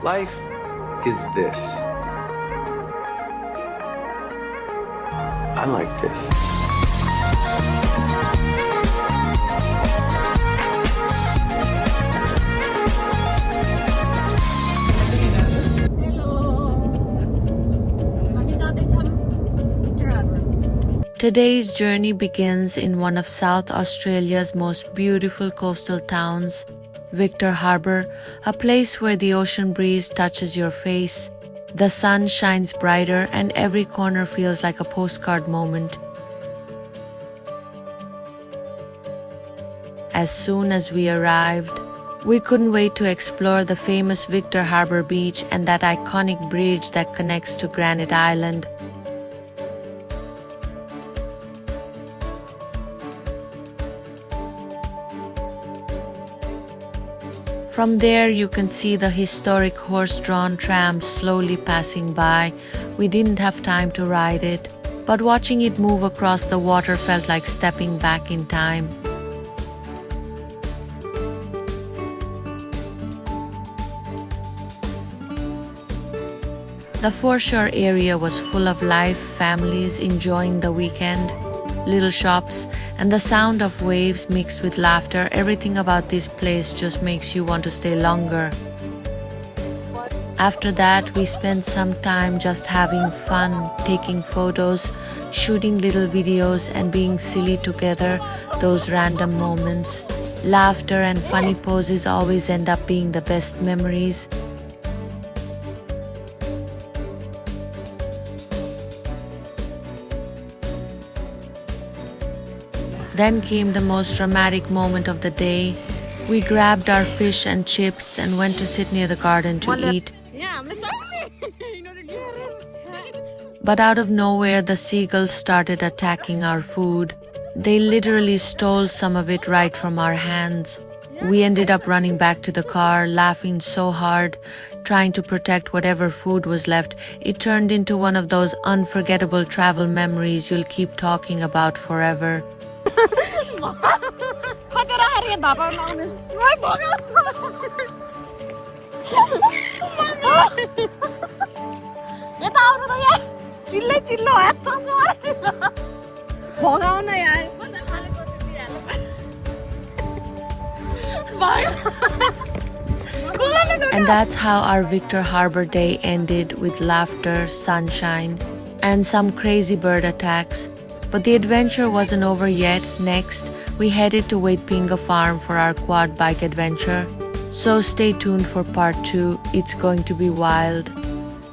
Life is this. I like this. Today's journey begins in one of South Australia's most beautiful coastal towns, Victor Harbour, a place where the ocean breeze touches your face, the sun shines brighter, and every corner feels like a postcard moment. As soon as we arrived, we couldn't wait to explore the famous Victor Harbour beach and that iconic bridge that connects to Granite Island. From there, you can see the historic horse-drawn tram slowly passing by. We didn't have time to ride it, but watching it move across the water felt like stepping back in time. The foreshore area was full of life, families enjoying the weekend, little shops, and the sound of waves mixed with laughter. Everything about this place just makes you want to stay longer. After that, we spent some time just having fun, taking photos, shooting little videos, and being silly together. Those random moments, laughter and funny poses always end up being the best memories. Then came the most dramatic moment of the day. We grabbed our fish and chips and went to sit near the garden to eat. But out of nowhere, the seagulls started attacking our food. They literally stole some of it right from our hands. We ended up running back to the car, laughing so hard, trying to protect whatever food was left. It turned into one of those unforgettable travel memories you'll keep talking about forever. And that's how our Victor Harbour day ended, with laughter, sunshine, and some crazy bird attacks. But the adventure wasn't over yet. Next, we headed to Waitpinga Farm for our quad bike adventure. So stay tuned for part 2. It's going to be wild.